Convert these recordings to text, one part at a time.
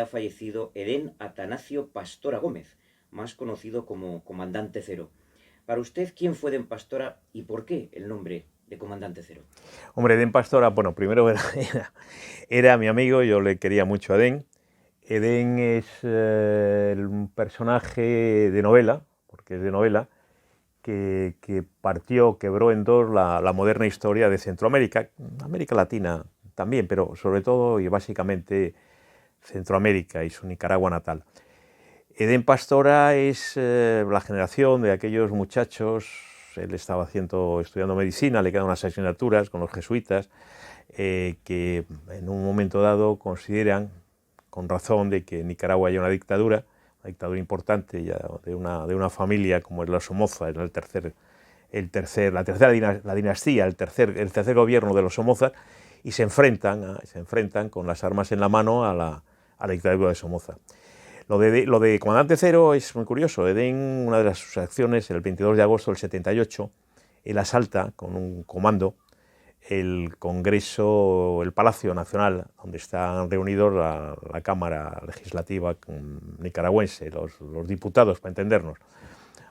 fallecido Edén Atanasio Pastora Gómez, más conocido como Comandante Cero. Para usted, ¿quién fue Edén Pastora y por qué el nombre de Comandante Cero? Hombre, Edén Pastora, bueno, primero era mi amigo, yo le quería mucho a Edén. Edén es un personaje de novela, porque es de novela, que quebró en dos la moderna historia de Centroamérica, América Latina también, pero sobre todo y básicamente Centroamérica y su Nicaragua natal. Edén Pastora es la generación de aquellos muchachos, él estaba estudiando medicina, le quedan unas asignaturas con los jesuitas, que en un momento dado consideran, con razón, de que en Nicaragua hay una dictadura importante ya de una familia como es la Somoza, la tercera dinastía, el tercer gobierno de los Somozas, y se enfrentan con las armas en la mano a la dictadura de Somoza. Lo de Comandante Cero es muy curioso. Edén, una de sus acciones, el 22 de agosto del 78, él asalta con un comando el Congreso, el Palacio Nacional, donde están reunidos la Cámara Legislativa nicaragüense, los diputados, para entendernos,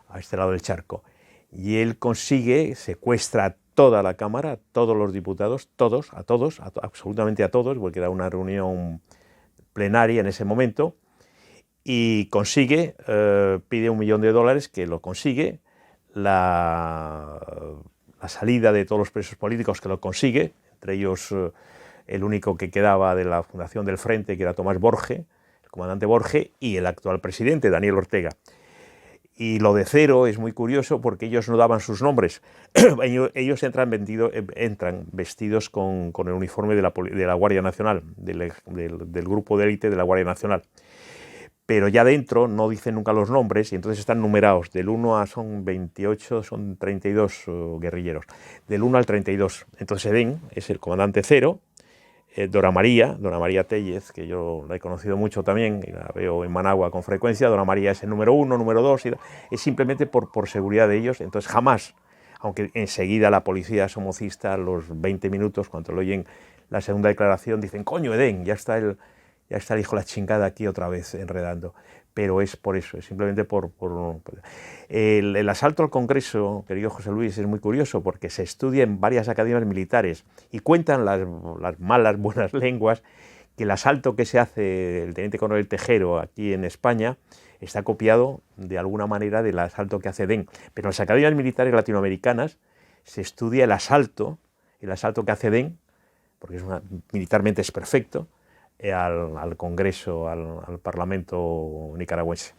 a este lado del charco. Y él secuestra a toda la Cámara, a todos los diputados, absolutamente a todos, porque era una reunión plenaria en ese momento, y consigue, pide $1 millón, que lo consigue, la salida de todos los presos políticos, que lo consigue, entre ellos el único que quedaba de la fundación del Frente, que era Tomás Borge, el comandante Borge, y el actual presidente, Daniel Ortega. Y lo de Cero es muy curioso porque ellos no daban sus nombres. Ellos entran vestidos con el uniforme de la Guardia Nacional, del grupo de élite de la Guardia Nacional. Pero ya dentro no dicen nunca los nombres y entonces están numerados. Del 1 son 28, son 32 guerrilleros. Del 1 al 32. Entonces Edén es el comandante Cero. Dora María Tellez, que yo la he conocido mucho también, y la veo en Managua con frecuencia. Dora María es el número 1, número 2, es simplemente por seguridad de ellos. Entonces jamás, aunque enseguida la policía somocista, a los 20 minutos, cuando lo oyen la segunda declaración, dicen: coño, Edén, ya está el hijo de la chingada aquí otra vez enredando. Pero es por eso, es simplemente por el asalto al Congreso, querido José Luis, es muy curioso porque se estudia en varias academias militares y cuentan las malas, buenas lenguas que el asalto que se hace el teniente coronel Tejero aquí en España está copiado de alguna manera del asalto que hace Edén. Pero en las academias militares latinoamericanas se estudia el asalto que hace Edén, porque militarmente es perfecto, al Congreso, al Parlamento nicaragüense.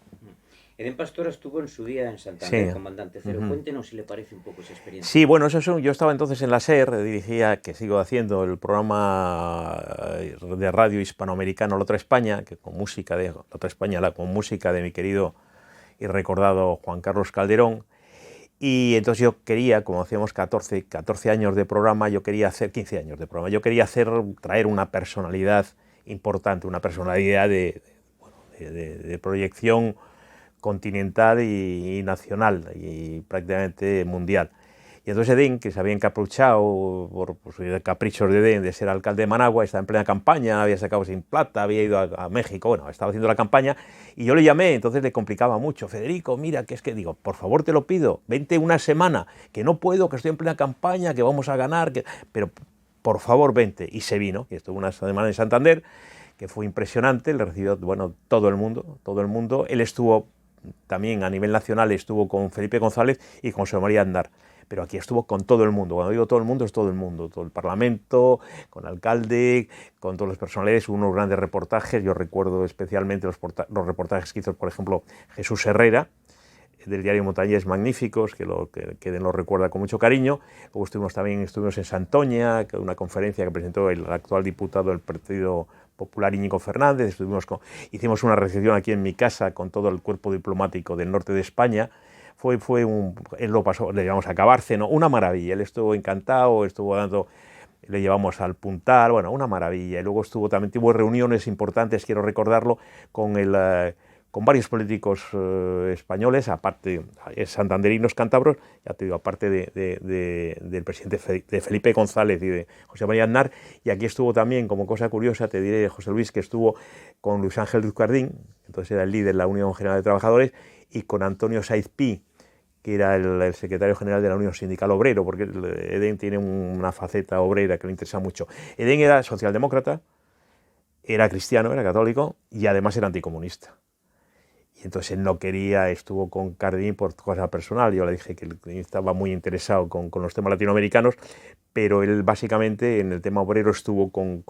Edén Pastora estuvo en su día en Santander, Sí. Comandante Cero. Cuéntenos si le parece un poco esa experiencia. Sí, bueno, yo estaba entonces en la SER, dirigía, que sigo haciendo, el programa de radio hispanoamericano La Otra España, que con música de La Otra España, con música de mi querido y recordado Juan Carlos Calderón. Y entonces yo quería, como hacíamos 14 años de programa, yo quería hacer 15 años de programa, yo quería traer una personalidad importante, una personalidad de proyección continental y nacional y prácticamente mundial. Y entonces Edén, que se había encapuchado por caprichos de Edén de ser alcalde de Managua, estaba en plena campaña, había sacado sin plata, había ido a México, bueno, estaba haciendo la campaña, y yo le llamé, entonces le complicaba mucho: Federico, mira, que es que digo, por favor te lo pido, vente una semana, que no puedo, que estoy en plena campaña, que vamos a ganar, pero por favor vente. Y se vino, y estuvo una semana en Santander, que fue impresionante, le recibió, bueno, todo el mundo, él estuvo también a nivel nacional, estuvo con Felipe González y con José María Aznar, pero aquí estuvo con todo el mundo. Cuando digo todo el mundo, es todo el mundo, todo el Parlamento, con el alcalde, con todos los personales, unos grandes reportajes. Yo recuerdo especialmente los reportajes que hizo, por ejemplo, Jesús Herrera, del diario Montañés, magníficos, que lo recuerda con mucho cariño. Luego estuvimos en Santoña, una conferencia que presentó el actual diputado del Partido Popular, Íñigo Fernández. Hicimos una recepción aquí en mi casa con todo el cuerpo diplomático del norte de España. Él lo pasó, le llevamos a Cabárceno, una maravilla. Él estuvo encantado, le llevamos al Puntal, bueno, una maravilla. Y luego tuvo reuniones importantes, quiero recordarlo, con con varios políticos españoles, aparte santanderinos, cántabros, ya te digo, aparte del presidente de Felipe González y de José María Aznar, y aquí estuvo también, como cosa curiosa, te diré, José Luis, que estuvo con Luis Ángel Duzcardín, entonces era el líder de la Unión General de Trabajadores, y con Antonio Saiz Pi, que era el secretario general de la Unión Sindical Obrero, porque Edén tiene una faceta obrera que le interesa mucho. Edén era socialdemócrata, era cristiano, era católico, y además era anticomunista. Y entonces él no quería, estuvo con Cardín por cosa personal, yo le dije que estaba muy interesado con los temas latinoamericanos, pero él básicamente en el tema obrero estuvo con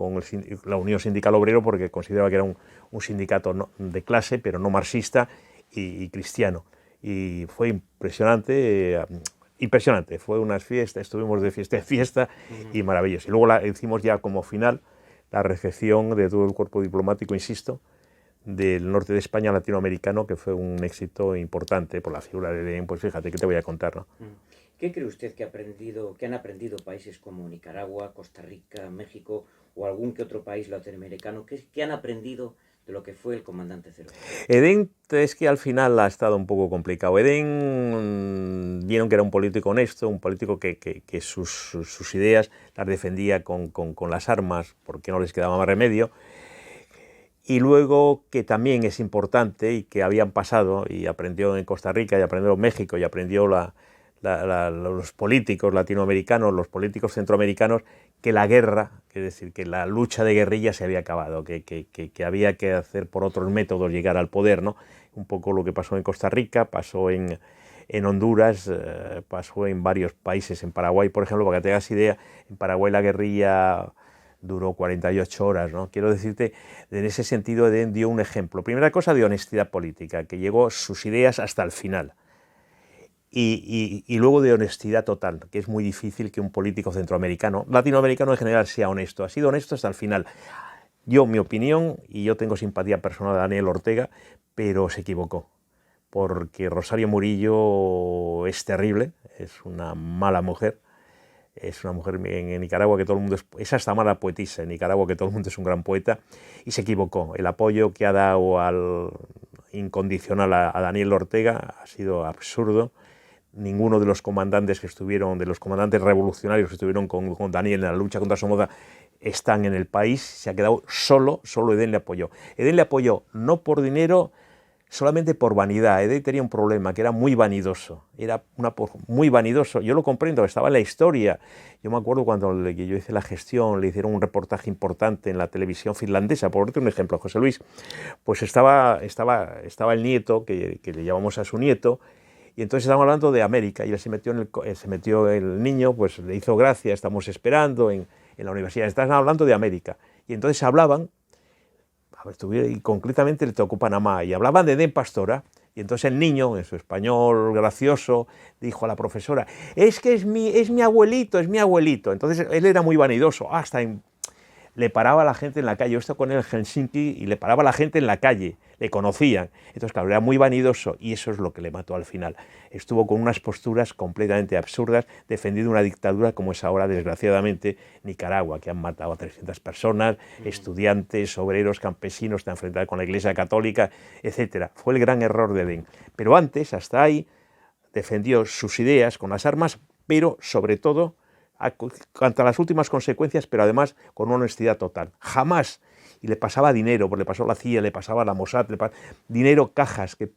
la Unión Sindical Obrero porque consideraba que era un sindicato de clase, pero no marxista y cristiano. Y fue impresionante, impresionante, fue unas fiestas, estuvimos de fiesta en fiesta y maravilloso. Y luego hicimos ya como final la recepción de todo el cuerpo diplomático, insisto, del norte de España latinoamericano, que fue un éxito importante por la figura de Edén. Pues fíjate, ¿qué te voy a contar, no? ¿Qué cree usted que han aprendido países como Nicaragua, Costa Rica, México o algún que otro país latinoamericano? ¿Qué han aprendido de lo que fue el Comandante Cero? Edén es que al final ha estado un poco complicado. Edén vieron que era un político honesto, un político que sus ideas las defendía con las armas porque no les quedaba más remedio. Y luego que también es importante y que habían pasado y aprendió en Costa Rica y aprendió en México y aprendió los políticos latinoamericanos, los políticos centroamericanos, que la guerra, es decir, que la lucha de guerrilla se había acabado, que había que hacer por otros métodos llegar al poder, ¿no? Un poco lo que pasó en Costa Rica, pasó en Honduras, pasó en varios países, en Paraguay, por ejemplo, para que te hagas idea, en Paraguay la guerrilla duró 48 horas, ¿no? Quiero decirte, en ese sentido Edén dio un ejemplo. Primera cosa, de honestidad política, que llegó sus ideas hasta el final. Y luego de honestidad total, que es muy difícil que un político centroamericano, latinoamericano en general, sea honesto. Ha sido honesto hasta el final. Yo, mi opinión, y yo tengo simpatía personal de Daniel Ortega, pero se equivocó, porque Rosario Murillo es terrible, es una mala mujer. Es una mujer en Nicaragua que todo el mundo es hasta mala poetisa, en Nicaragua que todo el mundo es un gran poeta, y se equivocó. El apoyo que ha dado al incondicional a Daniel Ortega ha sido absurdo. Ninguno de los comandantes que estuvieron, de los comandantes revolucionarios que estuvieron con Daniel en la lucha contra Somoza, están en el país. Se ha quedado solo Edén le apoyó. Edén le apoyó no por dinero, solamente por vanidad. Edén tenía un problema, que era muy vanidoso. Era muy vanidoso. Yo lo comprendo, estaba en la historia. Yo me acuerdo cuando yo hice la gestión, le hicieron un reportaje importante en la televisión finlandesa, por darte un ejemplo, José Luis. Pues estaba el nieto, que le llamamos a su nieto, y entonces estábamos hablando de América, y él se metió el niño, pues le hizo gracia, estamos esperando en la universidad, estaban hablando de América. Y entonces hablaban, y concretamente le tocó Panamá, y hablaban de Edén Pastora, y entonces el niño, en su español gracioso, dijo a la profesora, es que es mi abuelito, es mi abuelito. Entonces él era muy vanidoso, le paraba a la gente en la calle. Yo estaba con él en Helsinki y le paraba a la gente en la calle, le conocían. Entonces, claro, era muy vanidoso y eso es lo que le mató al final. Estuvo con unas posturas completamente absurdas, defendiendo una dictadura como es ahora, desgraciadamente, Nicaragua, que han matado a 300 personas, estudiantes, obreros, campesinos, está enfrentada con la Iglesia Católica, etc. Fue el gran error de Edén. Pero antes, hasta ahí, defendió sus ideas con las armas, pero sobre todo ante las últimas consecuencias, pero además con una honestidad total. Jamás, y le pasaba dinero, porque le pasó la CIA, le pasaba la Mossad, dinero, cajas, que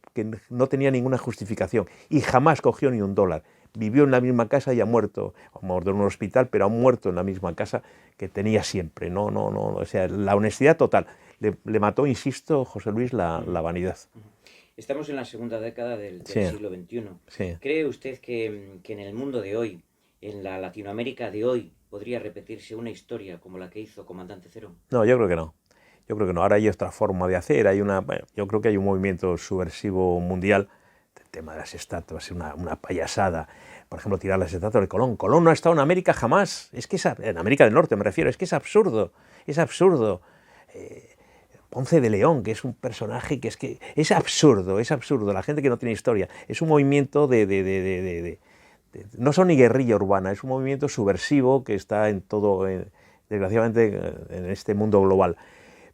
no tenía ninguna justificación, y jamás cogió ni un dólar. Vivió en la misma casa y ha muerto, en un hospital, pero ha muerto en la misma casa que tenía siempre. No, o sea, la honestidad total. Le mató, insisto, José Luis, la vanidad. Estamos en la segunda década del Sí. siglo XXI. Sí. ¿Cree usted que en el mundo de hoy, en la Latinoamérica de hoy, podría repetirse una historia como la que hizo Comandante Cero? No, yo creo que no. Yo creo que no. Ahora hay otra forma de hacer. Yo creo que hay un movimiento subversivo mundial. El tema de las estatuas es una payasada. Por ejemplo, tirar las estatuas de Colón. Colón no ha estado en América jamás. Es que en América del Norte me refiero. Es que es absurdo. Es absurdo. Ponce de León, que es un personaje que es absurdo. Es absurdo. La gente que no tiene historia. Es un movimiento no son ni guerrilla urbana, es un movimiento subversivo que está en todo, desgraciadamente, en este mundo global.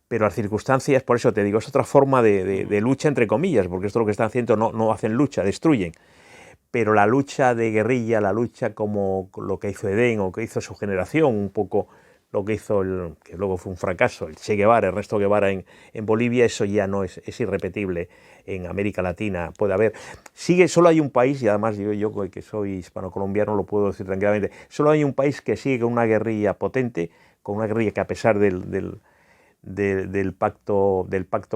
pero las circunstancias, por eso te digo, es otra forma de lucha entre comillas, porque esto lo que están haciendo no hacen lucha, destruyen. Pero la lucha de guerrilla, la lucha como lo que hizo Edén o que hizo su generación, un poco lo que hizo, que luego fue un fracaso, el Che Guevara, Ernesto Guevara en Bolivia, eso ya no es irrepetible en América Latina. Puede haber, solo hay un país, y además yo que soy hispano-colombiano lo puedo decir tranquilamente, solo hay un país que sigue con una guerrilla potente, con una guerrilla que a pesar del pacto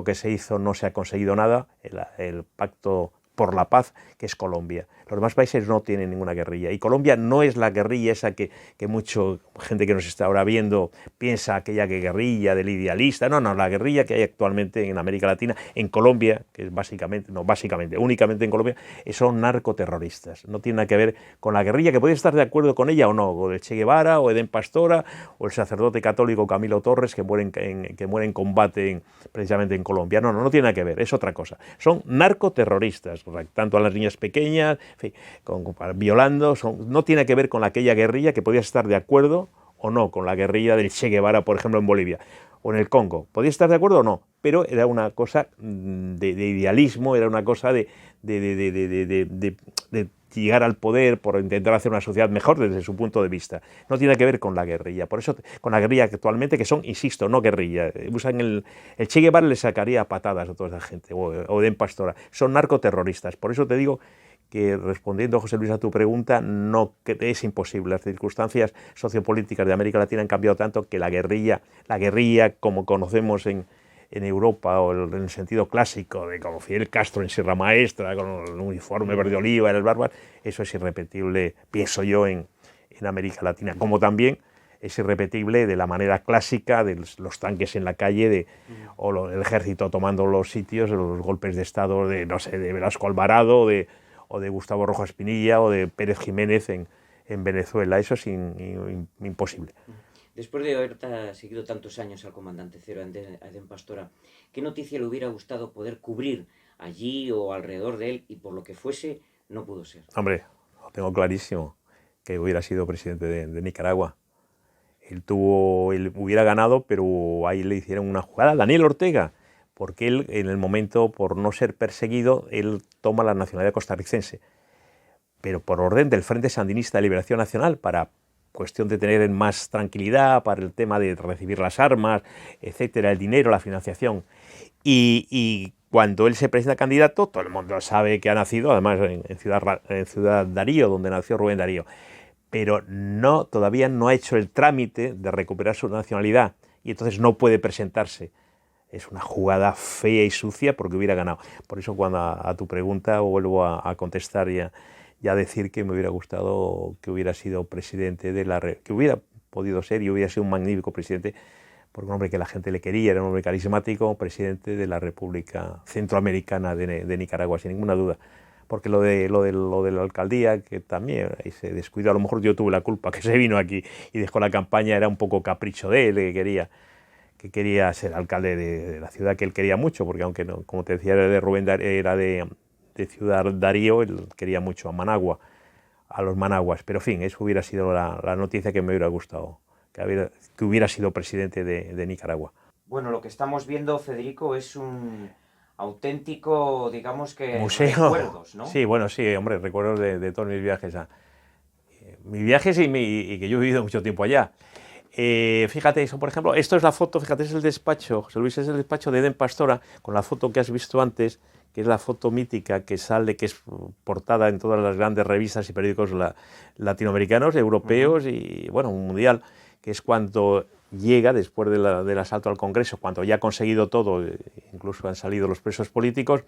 que se hizo no se ha conseguido nada, el pacto por la paz, que es Colombia. Los demás países no tienen ninguna guerrilla. Y Colombia no es la guerrilla esa que mucha gente que nos está ahora viendo piensa aquella que guerrilla del idealista. No, la guerrilla que hay actualmente en América Latina, en Colombia, que es únicamente en Colombia, son narcoterroristas. No tiene nada que ver con la guerrilla, que podéis estar de acuerdo con ella o no, o de Che Guevara, o Edén Pastora, o el sacerdote católico Camilo Torres, que muere en combate precisamente en Colombia. No tiene nada que ver, es otra cosa. Son narcoterroristas, tanto a las niñas pequeñas, en fin, violando, no tiene que ver con aquella guerrilla que podías estar de acuerdo o no, con la guerrilla del Che Guevara, por ejemplo, en Bolivia o en el Congo. Podías estar de acuerdo o no, pero era una cosa de idealismo, era una cosa de llegar al poder por intentar hacer una sociedad mejor desde su punto de vista. No tiene que ver con la guerrilla. Por eso, con la guerrilla que actualmente, que son, insisto, no guerrilla. Usan el Che Guevara le sacaría patadas a toda esa gente, o Edén Pastora. Son narcoterroristas. Por eso te digo que, respondiendo, José Luis, a tu pregunta, no es imposible. Las circunstancias sociopolíticas de América Latina han cambiado tanto que la guerrilla como conocemos en Europa, o en el sentido clásico de como Fidel Castro en Sierra Maestra, con el uniforme verde oliva en el bárbaro, eso es irrepetible, pienso yo, en América Latina. Como también es irrepetible de la manera clásica de los tanques en la calle, o el ejército tomando los sitios, los golpes de Estado de Velasco Alvarado, o de Gustavo Rojas Pinilla, o de Pérez Jiménez en Venezuela. Eso es imposible. Después de haber seguido tantos años al comandante Cero, a Edén Pastora, ¿qué noticia le hubiera gustado poder cubrir allí o alrededor de él, y por lo que fuese, no pudo ser? Hombre, lo tengo clarísimo, que hubiera sido presidente de Nicaragua. Él hubiera ganado, pero ahí le hicieron una jugada a Daniel Ortega, porque él, en el momento, por no ser perseguido, él toma la nacionalidad costarricense, pero por orden del Frente Sandinista de Liberación Nacional, para cuestión de tener más tranquilidad, para el tema de recibir las armas, etcétera, el dinero, la financiación. Y cuando él se presenta candidato, todo el mundo sabe que ha nacido, además en Ciudad Darío, donde nació Rubén Darío, pero todavía no ha hecho el trámite de recuperar su nacionalidad, y entonces no puede presentarse. Es una jugada fea y sucia, porque hubiera ganado. Por eso, cuando a tu pregunta vuelvo a contestar y a decir que me hubiera gustado que hubiera sido presidente que hubiera podido ser, y hubiera sido un magnífico presidente, porque un hombre que la gente le quería, era un hombre carismático, presidente de la República Centroamericana de Nicaragua, sin ninguna duda. Porque lo de la alcaldía, que también ahí se descuidó, a lo mejor yo tuve la culpa, que se vino aquí y dejó la campaña, era un poco capricho de él, que quería ser alcalde de la ciudad que él quería mucho, porque aunque no, como te decía, era de Rubén, era de Ciudad Darío, él quería mucho a los managuas. Pero en fin, eso hubiera sido la noticia que me hubiera gustado, que hubiera sido presidente de Nicaragua. Bueno, lo que estamos viendo, Federico, es un auténtico, digamos que, museo. Recuerdos, ¿no? Sí, bueno, sí, hombre, recuerdos de todos mis viajes. Mis viajes y que yo he vivido mucho tiempo allá. Fíjate, eso, por ejemplo, esto es la foto, fíjate, es el despacho, José Luis, es el despacho de Edén Pastora, con la foto que has visto antes, que es la foto mítica que sale, que es portada en todas las grandes revistas y periódicos latinoamericanos, europeos y, bueno, mundial, que es cuando llega, después del asalto al Congreso, cuando ya ha conseguido todo, incluso han salido los presos políticos.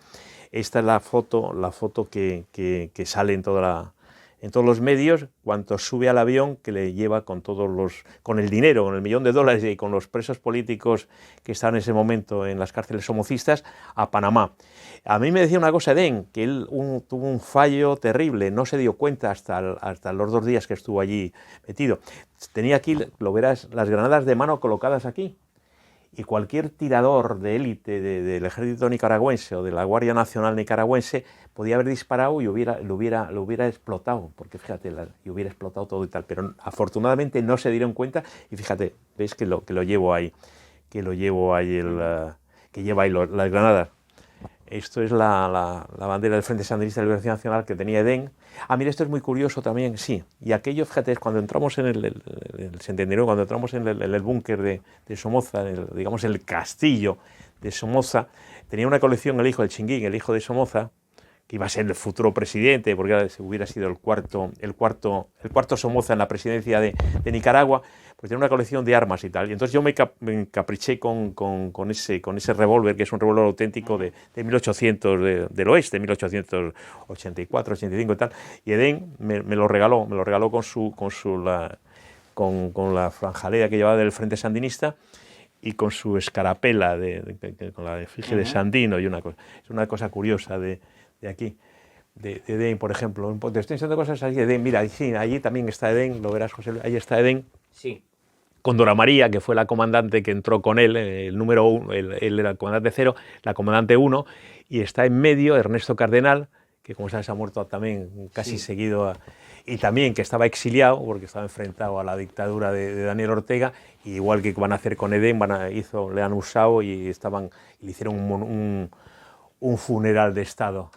Esta es la foto que sale en todos los medios, cuando sube al avión que le lleva con el dinero, con el $1.000.000 y con los presos políticos que estaban en ese momento en las cárceles somocistas, a Panamá. A mí me decía una cosa Edén, que él tuvo un fallo terrible, no se dio cuenta hasta los 2 días que estuvo allí metido. Tenía aquí, lo verás, las granadas de mano colocadas aquí. Y cualquier tirador de élite del ejército nicaragüense o de la Guardia Nacional nicaragüense podía haber disparado y lo hubiera explotado, porque fíjate, y hubiera explotado todo y tal, pero afortunadamente no se dieron cuenta, y fíjate, veis que lo llevo ahí, que lo llevo ahí, que lleva ahí las granadas. Esto es la bandera del Frente Sandinista de Liberación Nacional que tenía Edén. Ah, mira, esto es muy curioso también, sí. Y aquello, fíjate, es cuando entramos en el Centenario, cuando entramos en el búnker de Somoza, digamos el castillo de Somoza, tenía una colección el hijo del Chinguín, el hijo de Somoza, que iba a ser el futuro presidente, porque hubiera sido el cuarto Somoza en la presidencia de Nicaragua, pues tenía una colección de armas y tal. Y entonces yo me encapriché con ese revólver, que es un revólver auténtico de 1800, del oeste, 1884, 85 y tal. Y Edén me lo regaló con la franjalera que llevaba del Frente Sandinista y con su escarapela, con la efigie de Sandino y una cosa. Es una cosa curiosa de aquí, de Edén, por ejemplo. Te estoy enseñando cosas allí de Edén. Mira, sí, allí también está Edén, lo verás, José, ahí está Edén. Sí. Con Dora María, que fue la comandante que entró con él, el número 1, él era el comandante 0, la comandante 1, y está en medio Ernesto Cardenal, que como sabes ha muerto también casi seguido, y también que estaba exiliado, porque estaba enfrentado a la dictadura de Daniel Ortega, y igual que van a hacer con Edén, le han usado y le hicieron un funeral de Estado.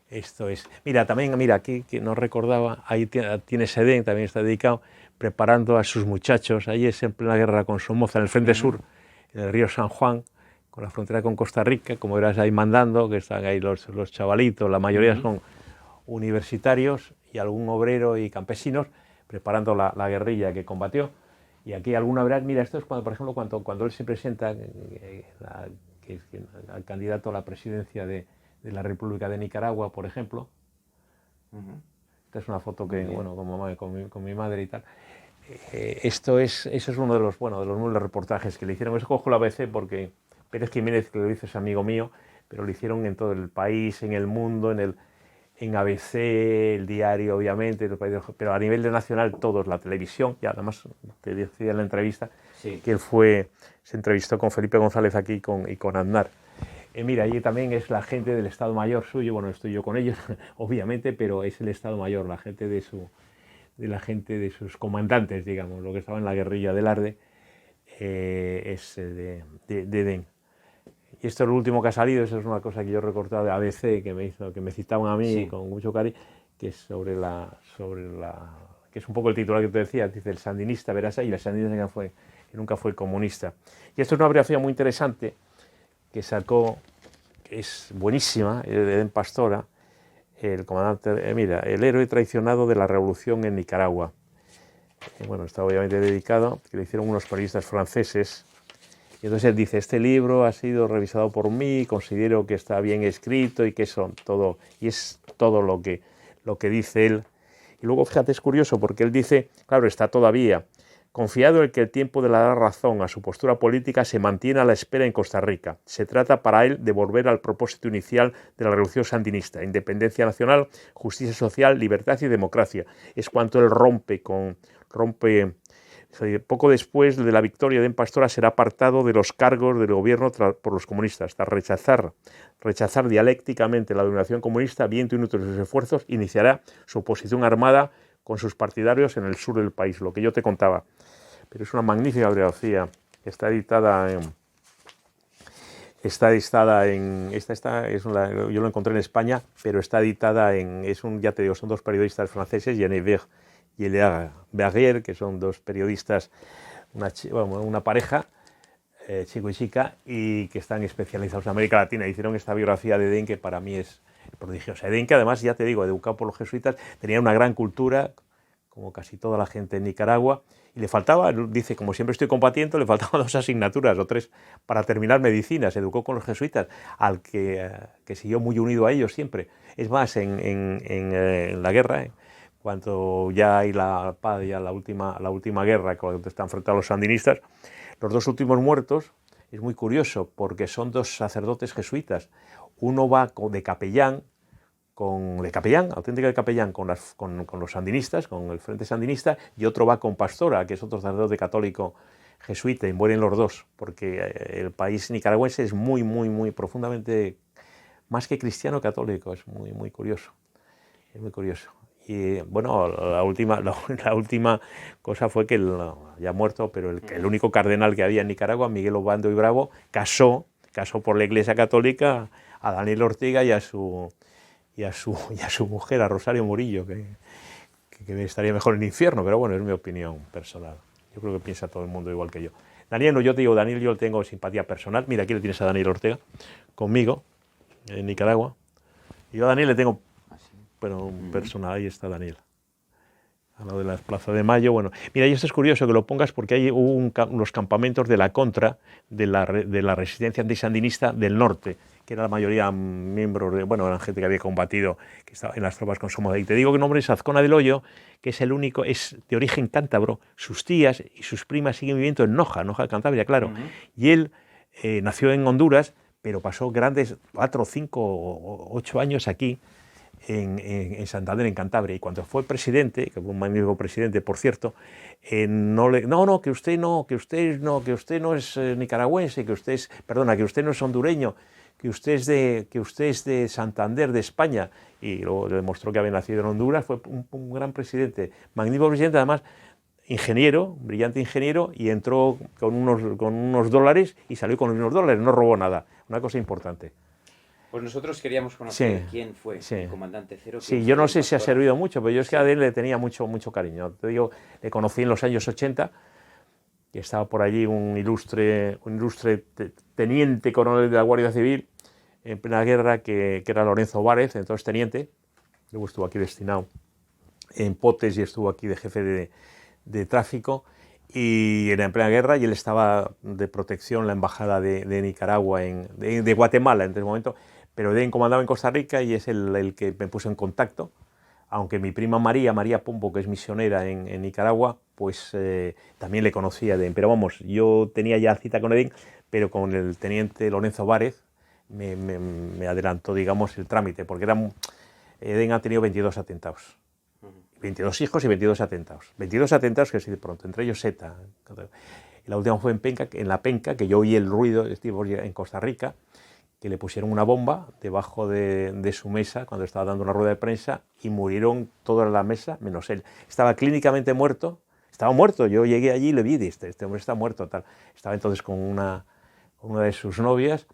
Esto es. Mira, también, mira, aquí que no recordaba, ahí tienes Edén, también está dedicado, preparando a sus muchachos. Ahí es en plena guerra con Somoza, en el frente sur, en el río San Juan, con la frontera con Costa Rica, como verás ahí mandando, que están ahí los chavalitos, la mayoría son universitarios y algún obrero y campesinos, preparando la guerrilla que combatió. Y aquí alguna verás, mira, esto es cuando, por ejemplo, cuando él se presenta al candidato a la presidencia de la República de Nicaragua, por ejemplo. Esta es una foto que, bueno, con mi madre y tal. Eso es uno de los muchos reportajes que le hicieron. Eso cojo la ABC porque Pérez Jiménez, que lo hizo, es amigo mío, pero lo hicieron en todo el país, en el mundo, en ABC, el diario, obviamente, pero a nivel de nacional todos, la televisión, y además te decía en la entrevista que él se entrevistó con Felipe González aquí y con Aznar. Mira, allí también es la gente del Estado Mayor suyo, bueno, estoy yo con ellos, obviamente, pero es el Estado Mayor, la gente de sus comandantes, digamos, lo que estaba en la guerrilla del Arde, es de Edén. Y esto es lo último que ha salido, eso es una cosa que yo he recortado de ABC, que me citaban a mí con mucho cariño, que es sobre que es un poco el titular que te decía, dice el sandinista, verás ahí, el sandinista que nunca fue comunista. Y esto es una biografía muy interesante, que sacó, que es buenísima, de Edén Pastora, el comandante, mira, el héroe traicionado de la revolución en Nicaragua. Bueno, está obviamente dedicado, que le hicieron unos periodistas franceses. Y entonces él dice, este libro ha sido revisado por mí, considero que está bien escrito y que es todo lo que dice él. Y luego, fíjate, es curioso, porque él dice, claro, está todavía confiado en que el tiempo de la dar razón a su postura política se mantiene a la espera en Costa Rica. Se trata para él de volver al propósito inicial de la revolución sandinista: independencia nacional, justicia social, libertad y democracia. Es cuanto él rompe. Poco después de la victoria de Edén Pastora será apartado de los cargos del gobierno por los comunistas. Tras rechazar dialécticamente la dominación comunista, viendo inútiles sus esfuerzos, iniciará su oposición armada con sus partidarios en el sur del país, lo que yo te contaba. Pero es una magnífica biografía, está editada yo lo encontré en España, pero está editada ya te digo, son dos periodistas franceses, Geneviève y Eléa Berrier, que son dos periodistas, una pareja, chico y chica, y que están especializados en América Latina. Hicieron esta biografía de Edén, que para mí es prodigiosa. Edén, que además, ya te digo, educado por los jesuitas, tenía una gran cultura, como casi toda la gente en Nicaragua, y le faltaba, dice, como siempre estoy combatiendo, le faltaban 2 asignaturas o 3 para terminar medicina. Se educó con los jesuitas, al que siguió muy unido a ellos siempre. Es más, en la guerra, cuando ya hay la paz, ya la última guerra, cuando están frente a los sandinistas, los 2 últimos muertos, es muy curioso, porque son 2 sacerdotes jesuitas. Uno va de capellán, auténtica de capellán, con los sandinistas, con el Frente Sandinista, y otro va con Pastora, que es otro sacerdote católico jesuita, y mueren los 2, porque el país nicaragüense es muy, muy, muy profundamente, más que cristiano, católico. Es muy, muy curioso. Es muy curioso. Y bueno, la última cosa fue que ya muerto, pero el único cardenal que había en Nicaragua, Miguel Obando y Bravo, casó por la Iglesia Católica a Daniel Ortega y a su mujer, a Rosario Murillo, que estaría mejor en el infierno, pero bueno, es mi opinión personal. Yo creo que piensa todo el mundo igual que yo. Daniel, no, yo te digo, Daniel, yo tengo simpatía personal. Mira, aquí le tienes a Daniel Ortega, conmigo, en Nicaragua. Y yo a Daniel le tengo, pero personal, ahí está Daniel. A lo de la Plaza de Mayo, bueno. Mira, y esto es curioso que lo pongas porque hay unos campamentos de la contra de la resistencia antisandinista del norte, que era la mayoría miembros de, bueno, eran gente que había combatido, que estaba en las tropas con Somoza. Y te digo que el nombre es Azcona del Hoyo, que es el único, es de origen cántabro. Sus tías y sus primas siguen viviendo en Noja de Cantabria, claro. Y él nació en Honduras, pero pasó grandes 4, 5, 8 años aquí, en Santander, en Cantabria, y cuando fue presidente, que fue un magnífico presidente, por cierto, que usted no es nicaragüense, que usted no es hondureño, que usted es de Santander, de España, y luego demostró que había nacido en Honduras. Fue un gran presidente, magnífico presidente, además ingeniero, brillante ingeniero, y entró con unos dólares y salió con unos dólares, no robó nada, una cosa importante. Pues nosotros queríamos conocer quién fue el comandante Cero. Sí, yo no sé si ha servido mucho, pero yo es que a él le tenía mucho cariño. Te digo, le conocí en los años 80, y estaba por allí un ilustre teniente coronel de la Guardia Civil en plena guerra, que era Lorenzo Várez, entonces teniente. Luego estuvo aquí destinado en Potes y estuvo aquí de jefe de tráfico, y era en plena guerra, y él estaba de protección en la embajada de Nicaragua, de Guatemala en ese momento, pero Edén comandaba en Costa Rica, y es el que me puso en contacto, aunque mi prima María Pombo, que es misionera en Nicaragua, pues también le conocía a Edén. Pero vamos, yo tenía ya cita con Edén, pero con el teniente Lorenzo Várez me adelantó, digamos, el trámite, porque Edén ha tenido 22 atentados. 22 hijos y 22 atentados. 22 atentados, que se dice pronto, entre ellos ETA. Y la última fue en La Penca, que yo oí el ruido, en Costa Rica, que le pusieron una bomba debajo de su mesa cuando estaba dando una rueda de prensa, y murieron toda la mesa menos él. Estaba clínicamente muerto, estaba muerto. Yo llegué allí y le vi, este hombre está muerto, tal. Estaba entonces con una de sus novias,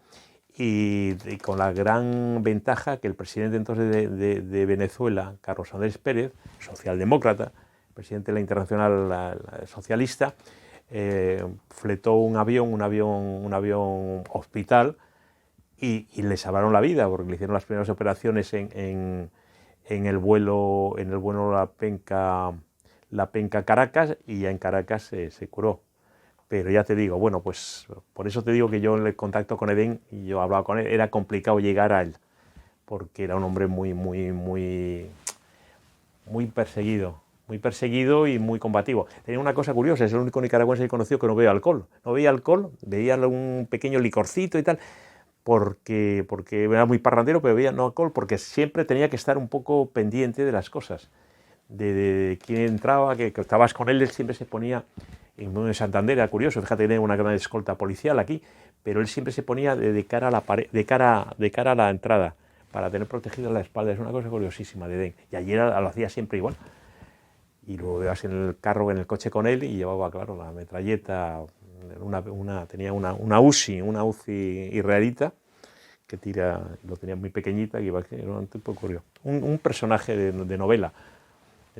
y con la gran ventaja que el presidente entonces de Venezuela, Carlos Andrés Pérez, socialdemócrata, presidente de la Internacional Socialista, fletó un avión hospital, y le salvaron la vida, porque le hicieron las primeras operaciones en el vuelo La Penca Caracas, y ya en Caracas se curó. Pero ya te digo, bueno, pues por eso te digo que yo en el contacto con Edén, y yo hablaba con él, era complicado llegar a él, porque era un hombre muy perseguido y muy combativo. Tenía una cosa curiosa, es el único nicaragüense que he conocido que no bebía alcohol. No bebía alcohol, bebía un pequeño licorcito y tal, porque era muy parrandero, pero bebía no alcohol, porque siempre tenía que estar un poco pendiente de las cosas, de quién entraba, que estabas con él siempre se ponía. En Santander era curioso, fíjate que tenía una gran escolta policial aquí, pero él siempre se ponía de cara a la pared, de cara a la entrada, para tener protegida la espalda. Es una cosa curiosísima de Edén. Y ayer lo hacía siempre igual. Y luego ibas en el carro, en el coche con él, y llevaba, claro, la metralleta, tenía una UCI israelita, que lo tenía muy pequeñita, que era un tipo curioso. Un personaje de novela.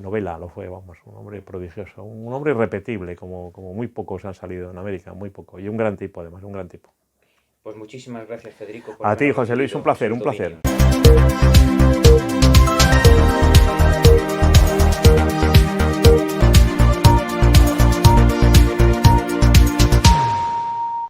Lo fue, vamos, un hombre prodigioso, un hombre irrepetible, como muy pocos han salido en América, muy poco, y un gran tipo, además, un gran tipo. Pues muchísimas gracias, Federico. A ti, José Luis, un placer.